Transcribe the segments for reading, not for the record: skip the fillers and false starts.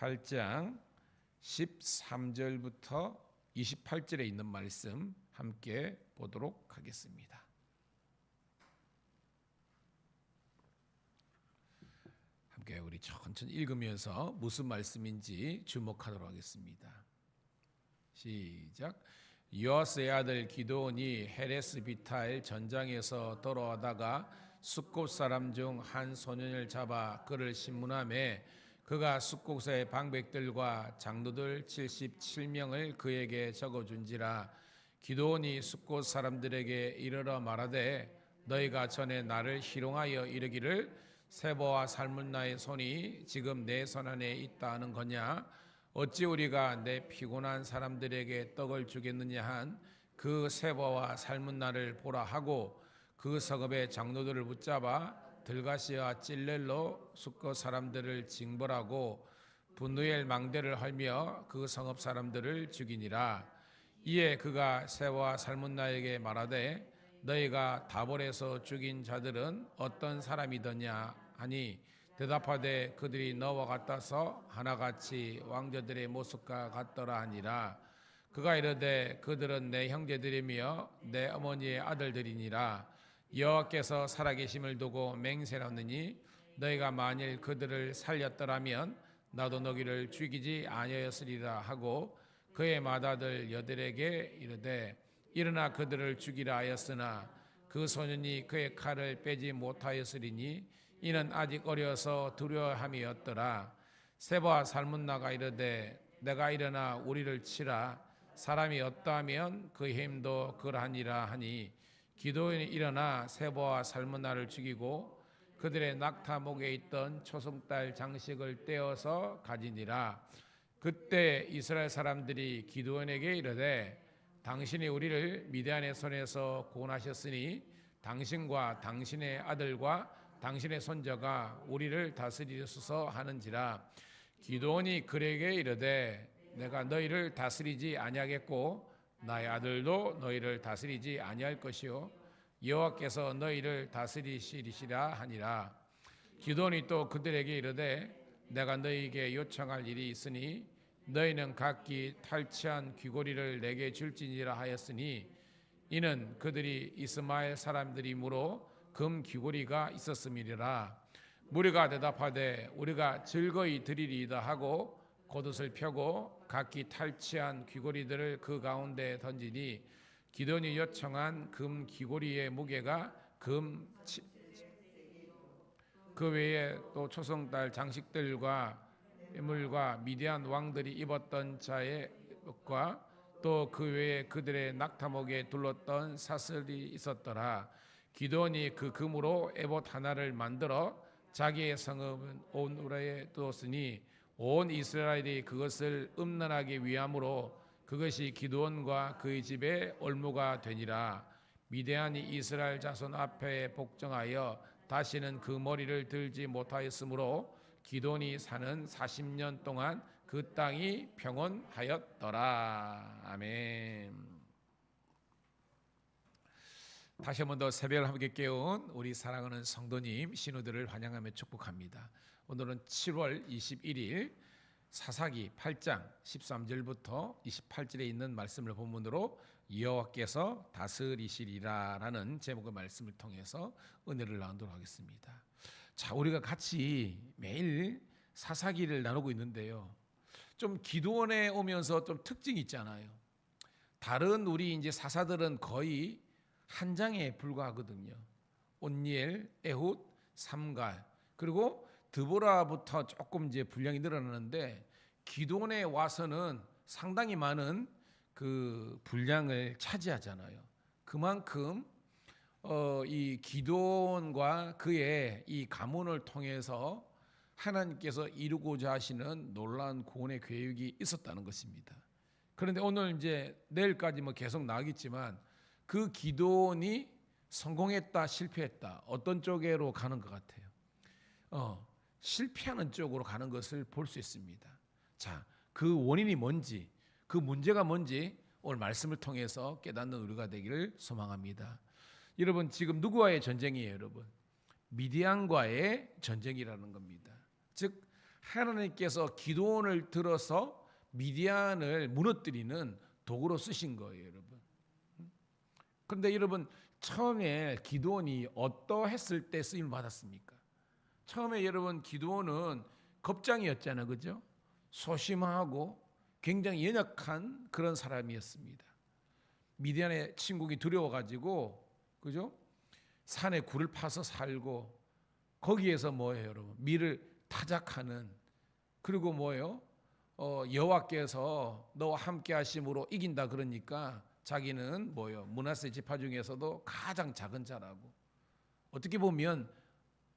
8장 13절부터 28절에 있는 말씀 함께 보도록 하겠습니다. 함께 우리 천천히 읽으면서 무슨 말씀인지 주목하도록 하겠습니다. 시작. 요아스의 아들 기드온이 헤레스 비탈 전장에서 돌아오다가 숫곳 사람 중 한 소년을 잡아 그를 신문하매 그가 숫곳의 방백들과 장로들 77명을 그에게 적어준지라. 기드온이 숫곳 사람들에게 이르러 말하되 너희가 전에 나를 희롱하여 이르기를 세보와 살문나의 손이 지금 내 손 안에 있다 하는 거냐? 어찌 우리가 내 피곤한 사람들에게 떡을 주겠느냐 한 그 세보와 살문나를 보라 하고 그 성읍의 장로들을 붙잡아 들가시와 찔렐로 숫곳 사람들을 징벌하고 분누엘 망대를 헐며 그 성읍 사람들을 죽이니라. 이에 그가 세보와 살문나에게 말하되 너희가 다볼에서 죽인 자들은 어떤 사람이더냐 하니 대답하되 그들이 너와 같아서 하나같이 왕자들의 모습과 같더라 하니라. 그가 이르되 그들은 내 형제들이며 내 어머니의 아들들이니라. 여호와께서 살아계심을 두고 맹세하느니 너희가 만일 그들을 살렸더라면 나도 너희를 죽이지 아니하였으리라 하고 그의 맏아들 여들에게 이르되 일어나 그들을 죽이라 하였으나 그 소년이 그의 칼을 빼지 못하였으리니 이는 아직 어려서 두려워함이었더라. 세보와 살문나가 이르되 내가 일어나 우리를 치라. 사람이 어떠하면 그 힘도 그러하니라 하니 기드온이 일어나 세보와 살문나를 죽이고 그들의 낙타목에 있던 초승달 장식을 떼어서 가지니라. 그때 이스라엘 사람들이 기드온에게 이르되 당신이 우리를 미디안의 손에서 구원하셨으니 당신과 당신의 아들과 당신의 손자가 우리를 다스리소서 하는지라. 기드온이 그에게 이르되 내가 너희를 다스리지 아니하겠고 나의 아들도 너희를 다스리지 아니할 것이요 여호와께서 너희를 다스리시리시라 하니라. 기드온이 또 그들에게 이르되 내가 너희에게 요청할 일이 있으니 너희는 각기 탈취한 귀고리를 내게 줄지니라 하였으니 이는 그들이 이스마엘 사람들이므로 금 귀고리가 있었음이니라. 무리가 대답하되 우리가 즐거이 드리리이다 하고 겉옷을 펴고 각기 탈취한 귀고리들을 그 가운데 던지니 기드온이 요청한 금 귀고리의 무게가 그 외에 또 초승달 장식들과 예물과 미디안 왕들이 입었던 자의 옷과 또 그 외에 그들의 낙타목에 둘렀던 사슬이 있었더라. 기드온이 그 금으로 에봇 하나를 만들어 자기의 성읍은 온우라에 두었으니 온 이스라엘이 그것을 음란하기 위함으로 그것이 기드온과 그의 집에 올무가 되니라. 미디안이 이스라엘 자손 앞에 복종하여 다시는 그 머리를 들지 못하였으므로 기드온이 사는 40년 동안 그 땅이 평온하였더라. 아멘. 다시 한 번 더 새벽을 함께 깨운 우리 사랑하는 성도님 신우들을 환영하며 축복합니다. 오늘은 7월 21일 사사기 8장 13절부터 28절에 있는 말씀을 본문으로 여호와께서 다스리시리라라는 제목의 말씀을 통해서 은혜를 나누도록 하겠습니다. 자, 우리가 같이 매일 사사기를 나누고 있는데요. 좀 기드온에 오면서 좀 특징이 있잖아요. 다른 우리 이제 사사들은 거의 한 장에 불과하거든요. 온니엘, 에훗, 삼갈, 그리고 드보라부터 조금 이제 분량이 늘어나는데 기드온에 와서는 상당히 많은 그 분량을 차지하잖아요. 그만큼 이 기드온과 그의 이 가문을 통해서 하나님께서 이루고자 하시는 놀라운 구원의 계획이 있었다는 것입니다. 그런데 오늘 이제 내일까지 뭐 계속 나오겠지만 그 기드온이 성공했다 실패했다 어떤 쪽으로 가는 것 같아요? 실패하는 쪽으로 가는 것을 볼 수 있습니다. 자, 그 원인이 뭔지, 그 문제가 뭔지 오늘 말씀을 통해서 깨닫는 우리가 되기를 소망합니다. 여러분, 지금 누구와의 전쟁이에요, 여러분? 미디안과의 전쟁이라는 겁니다. 즉 하나님께서 기드온을 들어서 미디안을 무너뜨리는 도구로 쓰신 거예요, 여러분. 그런데 여러분, 처음에 기드온이 어떠했을 때 쓰임을 받았습니까? 처음에 여러분, 기드온은 겁장이었잖아요, 그죠? 소심하고 굉장히 연약한 그런 사람이었습니다. 미디안의 침공이 두려워가지고, 그죠? 산에 굴을 파서 살고, 거기에서 뭐예요, 여러분? 밀을 타작하는, 그리고 뭐예요? 여호와께서 너와 함께 하심으로 이긴다 그러니까 자기는 뭐예요? 므낫세 지파 중에서도 가장 작은 자라고, 어떻게 보면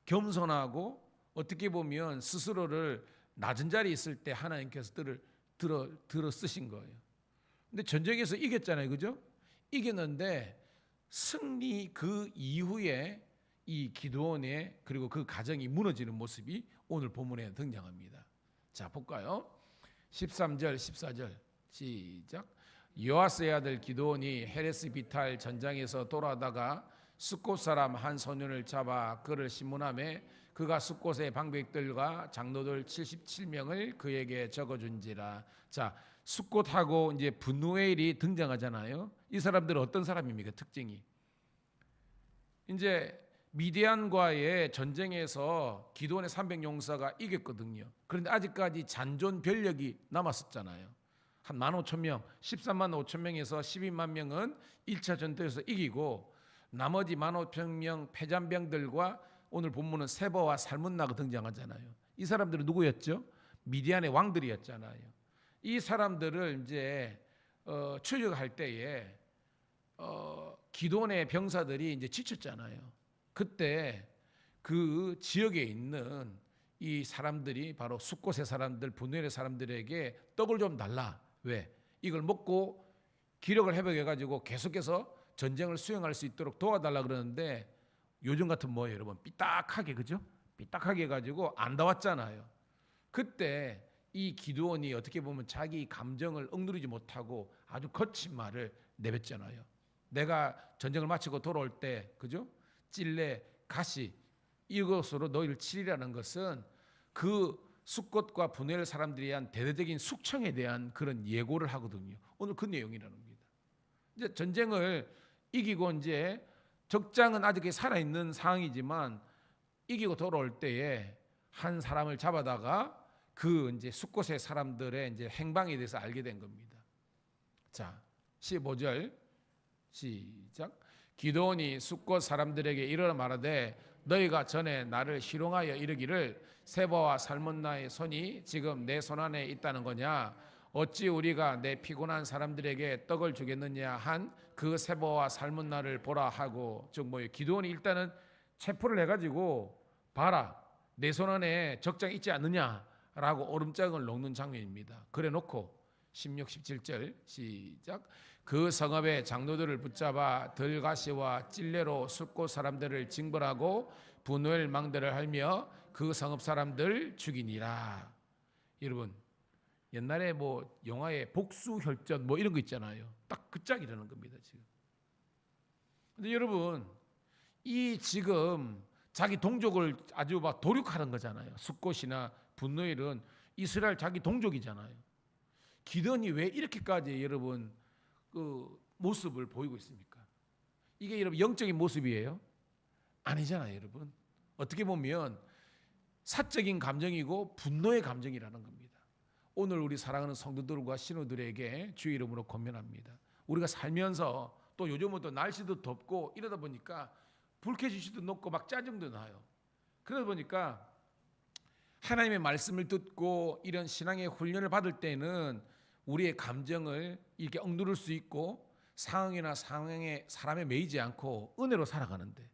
겸손하고, 어떻게 보면 스스로를 낮은 자리에 있을 때 하나님께서 들어 쓰신 거예요. 근데 전쟁에서 이겼잖아요, 그죠? 이겼는데 승리 그 이후에 이 기드온의 그리고 그 가정이 무너지는 모습이 오늘 본문에 등장합니다. 자, 볼까요? 13절 14절 시작. 요아스의 아들 기드온이 헤레스 비탈 전장에서 돌아다가 숫곳 사람 한 소년을 잡아 그를 신문하매 그가 숫곳의 방백들과 장로들 77명을 그에게 적어준지라. 자, 숫곳하고 이제 분누엘이 등장하잖아요. 이 사람들은 어떤 사람입니까? 특징이 이제 미디안과의 전쟁에서 기드온의 300용사가 이겼거든요. 그런데 아직까지 잔존 병력이 남았었잖아요. 한 15,000명, 13만 5천 명에서 12만 명은 1차 전투에서 이기고 나머지 15,000명 패잔병들과 오늘 본문은 세버와 살문나가 등장하잖아요. 이 사람들은 누구였죠? 미디안의 왕들이었잖아요. 이 사람들을 이제 추격할 때에 기드온의 병사들이 이제 지쳤잖아요. 그때 그 지역에 있는 이 사람들이 바로 숫곳의 사람들, 분노의 사람들에게 떡을 좀 달라. 왜? 이걸 먹고 기력을 회복해가지고 계속해서 전쟁을 수행할 수 있도록 도와달라 그러는데 요즘 같은 뭐예요, 여러분? 삐딱하게, 그죠? 삐딱하게 해가지고 안 나왔잖아요. 그때 이 기드온이 어떻게 보면 자기 감정을 억누르지 못하고 아주 거친 말을 내뱉잖아요. 내가 전쟁을 마치고 돌아올 때, 그죠? 찔레, 가시 이것으로 너희를 치리라는 것은 그 숫곳과 분노엘 사람들에 대한 대대적인 숙청에 대한 그런 예고를 하거든요. 오늘 그 내용이라는 겁니다. 이제 전쟁을 이기고 이제 적장은 아직 살아있는 상황이지만 이기고 돌아올 때에 한 사람을 잡아다가 그 이제 숫곳의 사람들의 이제 행방에 대해서 알게 된 겁니다. 자, 15절 시작. 기드온이 숫곳 사람들에게 이르러 말하되 너희가 전에 나를 희롱하여 이르기를 세바와 살문나의 손이 지금 내 손 안에 있다는 거냐? 어찌 우리가 내 피곤한 사람들에게 떡을 주겠느냐 한 그 세바와 살문나를 보라 하고, 즉 뭐예요? 기드온이 일단은 체포를 해가지고 봐라, 내 손 안에 적장 있지 않느냐라고 오름장을 놓는 장면입니다. 그래놓고 16, 17절 시작. 그 성읍의 장로들을 붙잡아 들가시와 찔레로 숫곳 사람들을 징벌하고 분노엘 망대를 할며 그 성읍 사람들 죽이니라. 여러분, 옛날에 뭐 영화에 복수혈전 뭐 이런 거 있잖아요. 딱 그 짝이라는 겁니다 지금. 근데 여러분, 이 지금 자기 동족을 아주 막 도륙하는 거잖아요. 숫곳이나 분노엘은 이스라엘 자기 동족이잖아요. 기드온이 왜 이렇게까지 여러분 그 모습을 보이고 있습니까? 이게 여러분 영적인 모습이에요? 아니잖아요, 여러분. 어떻게 보면 사적인 감정이고 분노의 감정이라는 겁니다. 오늘 우리 사랑하는 성도들과 신우들에게 주의 이름으로 권면합니다. 우리가 살면서 또 요즘은 또 날씨도 덥고 이러다 보니까 불쾌지수도 높고 막 짜증도 나요. 그러다 보니까 하나님의 말씀을 듣고 이런 신앙의 훈련을 받을 때는 우리의 감정을 이렇게 억누를 수 있고 상황이나 상황에 사람에 매이지 않고 은혜로 살아가는데,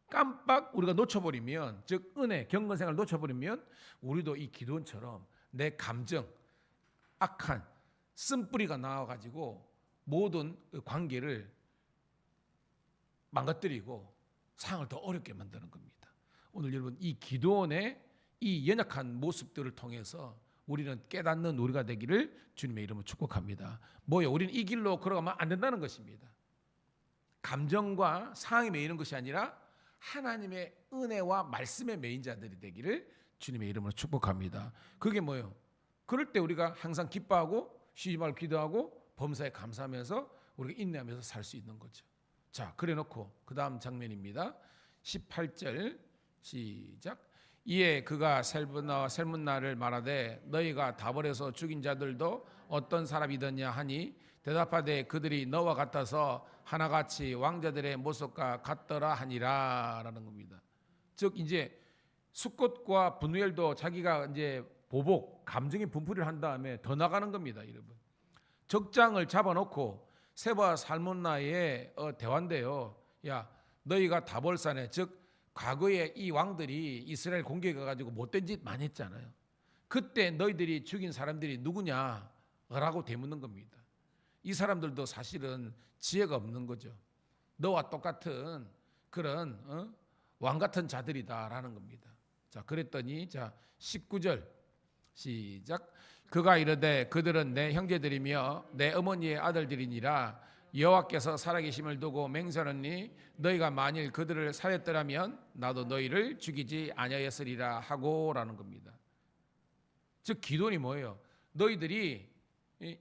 깜빡 우리가 놓쳐버리면, 즉 은혜, 경건생활을 놓쳐버리면 우리도 이 기드온처럼 내 감정, 악한 쓴뿌리가 나와가지고 모든 관계를 망가뜨리고 상황을 더 어렵게 만드는 겁니다. 오늘 여러분, 이 기드온의 이 연약한 모습들을 통해서 우리는 깨닫는 우리가 되기를 주님의 이름으로 축복합니다. 뭐요? 우리는 이 길로 걸어가면 안 된다는 것입니다. 감정과 상황에 매이는 것이 아니라 하나님의 은혜와 말씀에 매인 자들이 되기를 주님의 이름으로 축복합니다. 그게 뭐예요? 그럴 때 우리가 항상 기뻐하고 쉬지 말고 기도하고 범사에 감사하면서 우리가 인내하면서 살 수 있는 거죠. 자, 그래 놓고 그 다음 장면입니다. 18절 시작. 이에 그가 셀문나를 말하되 너희가 다 버려서 죽인 자들도 어떤 사람이더냐 하니 대답하되 그들이 너와 같아서 하나같이 왕자들의 모습과 같더라 하니라 라는 겁니다. 즉 이제 숫꽃과 분우엘도 자기가 이제 보복 감정의 분풀이를 한 다음에 더 나가는 겁니다, 여러분. 적장을 잡아놓고 세바와 살문나의 대화인데요. 야, 너희가 다볼산에 즉 과거에 이 왕들이 이스라엘 공격해가지고 못된 짓 많이 했잖아요. 그때 너희들이 죽인 사람들이 누구냐라고 되묻는 겁니다. 이 사람들도 사실은 지혜가 없는 거죠. 너와 똑같은 그런 왕 같은 자들이다라는 겁니다. 자, 그랬더니 자 19절 시작. 그가 이르되 그들은 내 형제들이며 내 어머니의 아들들이니라. 여호와께서 살아계심을 두고 맹세하노니 너희가 만일 그들을 살렸더라면 나도 너희를 죽이지 아니하였으리라 하고라는 겁니다. 즉 기도니 뭐예요? 너희들이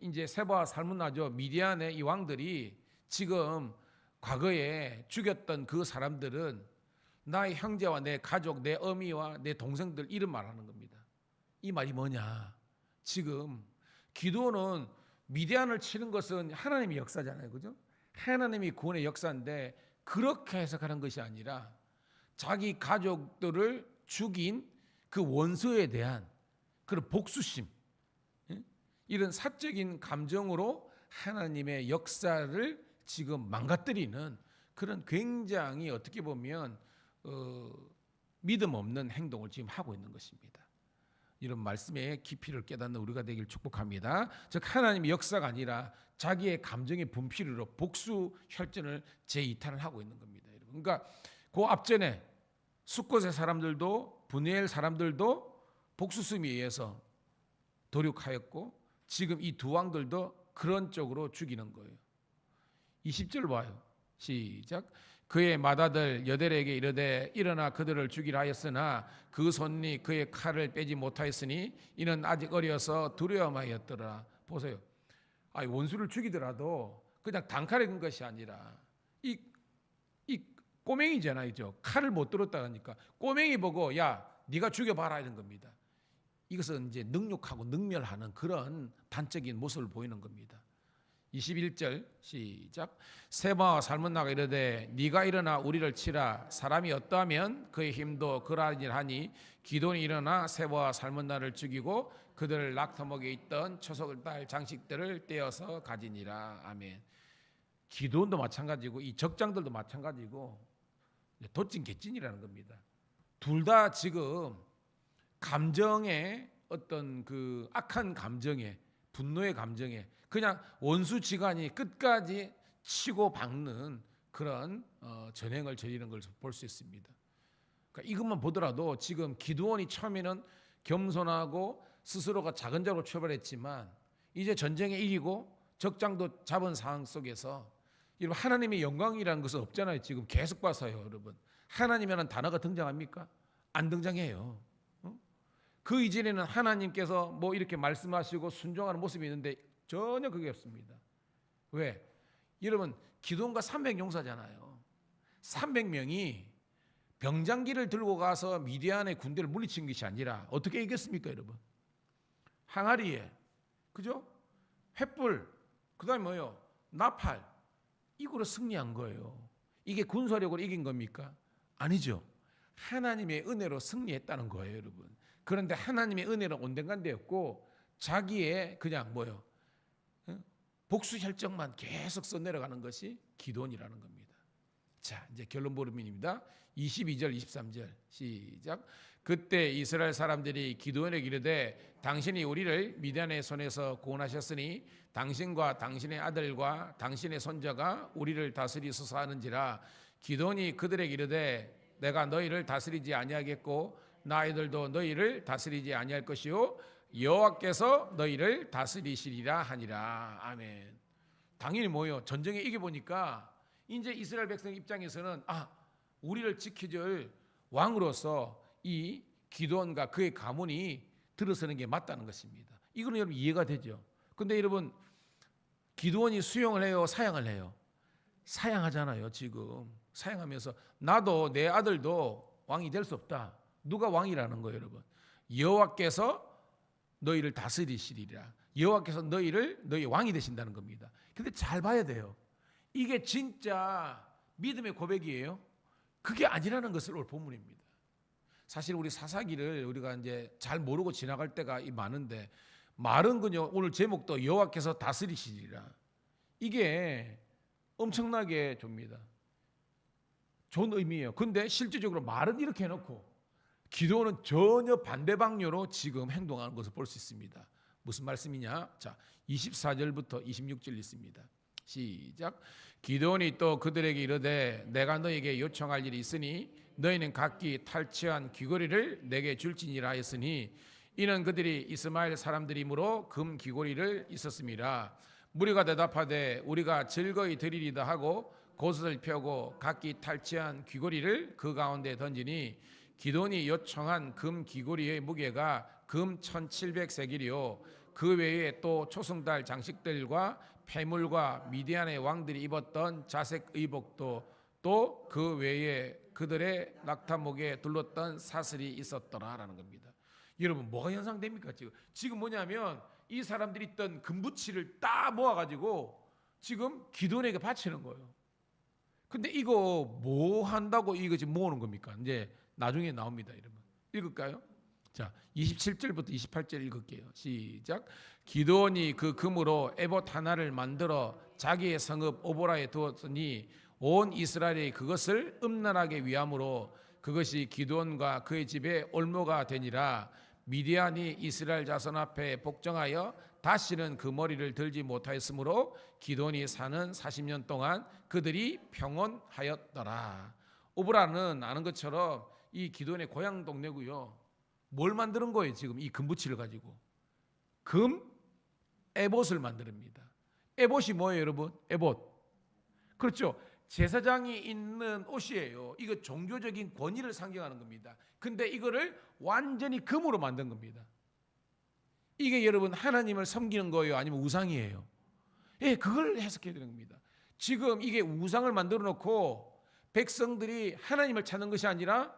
이제 세바와 살문나죠. 미디안의 이 왕들이 지금 과거에 죽였던 그 사람들은 나의 형제와 내 가족, 내 어미와 내 동생들 이름 말하는 겁니다. 이 말이 뭐냐? 지금 기도는 미디안을 치는 것은 하나님의 역사잖아요, 그죠? 하나님이 구원의 역사인데 그렇게 해석하는 것이 아니라 자기 가족들을 죽인 그 원수에 대한 그런 복수심, 이런 사적인 감정으로 하나님의 역사를 지금 망가뜨리는 그런 굉장히 어떻게 보면 믿음 없는 행동을 지금 하고 있는 것입니다. 이런 말씀의 깊이를 깨닫는 우리가 되길 축복합니다. 즉 하나님의 역사가 아니라 자기의 감정의 분필로 복수 혈전을 재이탈을 하고 있는 겁니다. 그러니까 그 앞전에 숫곳의 사람들도 분우엘 사람들도 복수심에 의해서 도륙하였고 지금 이 두 왕들도 그런 쪽으로 죽이는 거예요. 20절 봐요. 시작. 그의 맏아들 여델에게 이르되 일어나 그들을 죽이라 하였으나 그 손이 그의 칼을 빼지 못하였으니 이는 아직 어려서 두려움하였더라. 보세요. 원수를 죽이더라도 그냥 단칼에 건 것이 아니라 이 꼬맹이잖아요. 칼을 못 들었다 하니까 꼬맹이 보고 야 네가 죽여봐라 이런 겁니다. 이것은 이제 능욕하고 능멸하는 그런 단적인 모습을 보이는 겁니다. 21절 시작. 세바와 살문나가 이르되 네가 일어나 우리를 치라. 사람이 어떠하면 그의 힘도 그러하니 기돈이 일어나 세바와 살문나를 죽이고 그들을 낙타목에 있던 초석을 딸 장식들을 떼어서 가지니라. 아멘. 기돈도 마찬가지고 이 적장들도 마찬가지고 도찐 개찐이라는 겁니다. 둘 다 지금 감정의 어떤 그 악한 감정에 분노의 감정에 그냥 원수지간이 끝까지 치고 박는 그런 전행을 저지르는 걸 볼 수 있습니다. 그러니까 이것만 보더라도 지금 기드온이 처음에는 겸손하고 스스로가 작은 자로 출발했지만 이제 전쟁에 이기고 적장도 잡은 상황 속에서 여러분 하나님의 영광이라는 것은 없잖아요. 지금 계속 봐서요, 여러분. 하나님이라는 단어가 등장합니까? 안 등장해요. 그 이전에는 하나님께서 뭐 이렇게 말씀하시고 순종하는 모습이 있는데 전혀 그게 없습니다. 왜? 여러분 기드온과 300용사잖아요. 300명이 병장기를 들고 가서 미디안의 군대를 물리친 것이 아니라 어떻게 이겼습니까, 여러분? 항아리에, 그죠? 횃불, 그다음에 뭐요? 나팔, 이거로 승리한 거예요. 이게 군사력으로 이긴 겁니까? 아니죠. 하나님의 은혜로 승리했다는 거예요, 여러분. 그런데 하나님의 은혜는 온데간데였고 자기의 그냥 뭐요? 복수 혈정만 계속 써내려가는 것이 기드온이라는 겁니다. 자, 이제 결론 보름입니다. 22절 23절 시작. 그때 이스라엘 사람들이 기드온에게 이르되 당신이 우리를 미디안의 손에서 구원하셨으니 당신과 당신의 아들과 당신의 손자가 우리를 다스리소서 하는지라. 기드온이 그들에게 이르되 내가 너희를 다스리지 아니하겠고 너희들도 너희를 다스리지 아니할 것이요 여호와께서 너희를 다스리시리라 하니라. 아멘. 당연히 뭐요? 전쟁에 이겨보니까 이제 이스라엘 백성 입장에서는 우리를 지켜줄 왕으로서 이 기도원과 그의 가문이 들어서는 게 맞다는 것입니다. 이거는 여러분 이해가 되죠? 근데 여러분 기도원이 수용을 해요, 사양을 해요? 사양하잖아요. 지금 사양하면서 나도 내 아들도 왕이 될 수 없다. 누가 왕이라는 거예요, 여러분? 여호와께서 너희를 다스리시리라. 여호와께서 너희 왕이 되신다는 겁니다. 근데 잘 봐야 돼요. 이게 진짜 믿음의 고백이에요? 그게 아니라는 것을 오늘 본문입니다. 사실 우리 사사기를 우리가 이제 잘 모르고 지나갈 때가 많은데 말은 그냥 오늘 제목도 여호와께서 다스리시리라. 이게 엄청나게 줍니다. 좋은 의미예요. 근데 실질적으로 말은 이렇게 해놓고 기도는 전혀 반대 방향으로 지금 행동하는 것을 볼 수 있습니다. 무슨 말씀이냐? 자, 24절부터 26절 있습니다. 시작. 기도원이 또 그들에게 이르되 내가 너에게 요청할 일이 있으니 너희는 각기 탈취한 귀고리를 내게 줄지니라 했으니 이는 그들이 이스마엘 사람들이므로 금 귀고리를 있었음이라. 무리가 대답하되 우리가 즐거이 드리리다 하고 곳을 펴고 각기 탈취한 귀고리를 그 가운데 던지니 기돈이 요청한 금 귀고리의 무게가 금 1700세겔이요 그 외에 또 초승달 장식들과 폐물과 미디안의 왕들이 입었던 자색 의복도 또 그 외에 그들의 낙타목에 둘렀던 사슬이 있었더라라는 겁니다. 여러분 뭐가 연상됩니까? 지금 뭐냐면 이 사람들이 있던 금부치를 딱 모아가지고 지금 기돈에게 바치는 거예요. 근데 이거 뭐 한다고 이거 지금 모으는 겁니까? 이제 나중에 나옵니다, 여러분. 읽을까요? 자, 27절부터 28절 읽을게요. 시작. 기드온이 그 금으로 에봇 하나를 만들어 자기의 성읍 오보라에 두었으니 온 이스라엘이 그것을 음란하게 위함으로 그것이 기드온과 그의 집에 올무가 되니라. 미디안이 이스라엘 자손 앞에 복종하여 다시는 그 머리를 들지 못하였으므로 기드온이 사는 40년 동안 그들이 평온하였더라. 오보라는 아는 것처럼 이 기드온의 고향 동네고요. 뭘 만드는 거예요? 지금 이 금부치를 가지고 금 에봇을 만듭니다. 에봇이 뭐예요, 여러분? 에봇. 그렇죠. 제사장이 있는 옷이에요. 이거 종교적인 권위를 상징하는 겁니다. 근데 이거를 완전히 금으로 만든 겁니다. 이게 여러분 하나님을 섬기는 거예요? 아니면 우상이에요? 예, 그걸 해석해야 되는 겁니다. 지금 이게 우상을 만들어 놓고 백성들이 하나님을 찾는 것이 아니라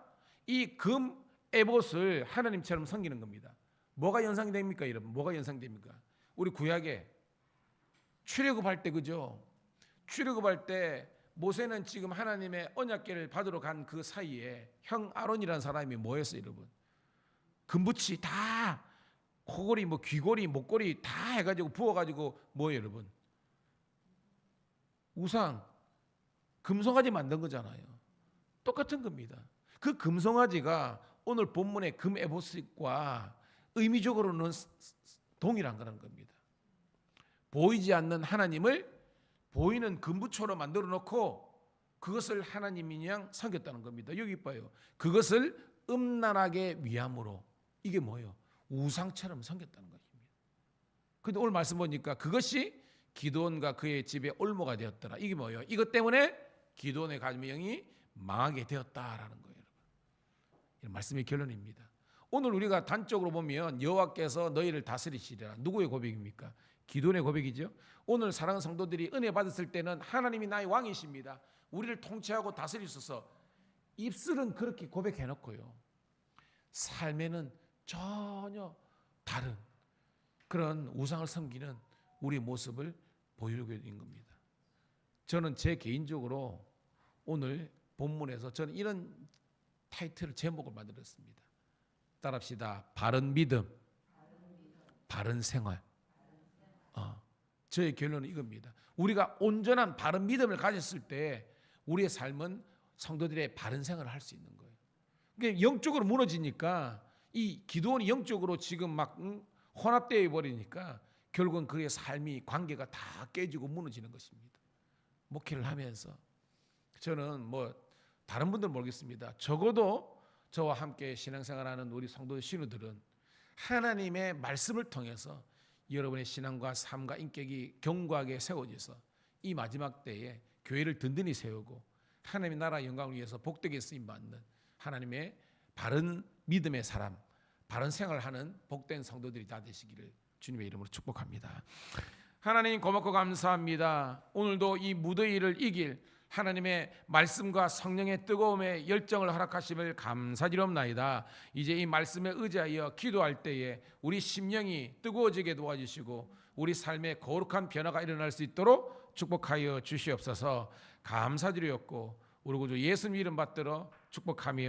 이 금 에봇을 하나님처럼 섬기는 겁니다. 뭐가 연상이 됩니까, 여러분? 뭐가 연상이 됩니까? 우리 구약에 출애굽할 때 그죠? 출애굽할 때 모세는 지금 하나님의 언약궤를 받으러 간 그 사이에 형 아론이라는 사람이 뭐 했어요, 여러분? 금붙이 다 코골이 뭐 귀골이 목골이 다 해가지고 부어가지고 뭐예요, 여러분? 우상 금송아지 만든 거잖아요. 똑같은 겁니다. 그 금송아지가 오늘 본문의 금 에봇과 의미적으로는 동일한 거라는 겁니다. 보이지 않는 하나님을 보이는 금부초로 만들어 놓고 그것을 하나님인 양 섬겼다는 겁니다. 여기 봐요. 그것을 음란하게 위함으로 이게 뭐예요? 우상처럼 섬겼다는 것입니다. 근데 오늘 말씀 보니까 그것이 기드온과 그의 집에 올무가 되었더라. 이게 뭐예요? 이것 때문에 기드온의 가정이 망하게 되었다라는 거예요. 이런 말씀의 결론입니다. 오늘 우리가 단적으로 보면 여호와께서 너희를 다스리시리라. 누구의 고백입니까? 기드온의 고백이죠. 오늘 사랑하는 성도들이 은혜 받았을 때는 하나님이 나의 왕이십니다. 우리를 통치하고 다스리소서. 입술은 그렇게 고백해놓고요. 삶에는 전혀 다른 그런 우상을 섬기는 우리의 모습을 보이고 있는 겁니다. 저는 제 개인적으로 오늘 본문에서 저는 이런 타이틀 제목을 만들었습니다. 따라합시다. 바른 믿음, 바른 생활. 저의 결론은 이겁니다. 우리가 온전한 바른 믿음을 가졌을 때 우리의 삶은 성도들의 바른 생활을 할 수 있는 거예요. 그러니까 영적으로 무너지니까 이 기드온이 영적으로 지금 막 혼합되어 버리니까 결국은 그의 삶이 관계가 다 깨지고 무너지는 것입니다. 목회를 하면서 저는 뭐 다른 분들 모르겠습니다. 적어도 저와 함께 신앙생활하는 우리 성도 신우들은 하나님의 말씀을 통해서 여러분의 신앙과 삶과 인격이 견고하게 세워져서 이 마지막 때에 교회를 든든히 세우고 하나님의 나라 영광을 위해서 복되게 쓰임 받는 하나님의 바른 믿음의 사람, 바른 생활을 하는 복된 성도들이 다 되시기를 주님의 이름으로 축복합니다. 하나님 고맙고 감사합니다. 오늘도 이 무더위를 이길 하나님의 말씀과 성령의 뜨거움의 열정을 허락하심을 감사드리옵나이다. 이제 이 말씀에 의지하여 기도할 때에 우리 심령이 뜨거워지게 도와주시고 우리 삶에 거룩한 변화가 일어날 수 있도록 축복하여 주시옵소서. 감사드리옵고 우리 구주 예수님 이름 받들어 축복하며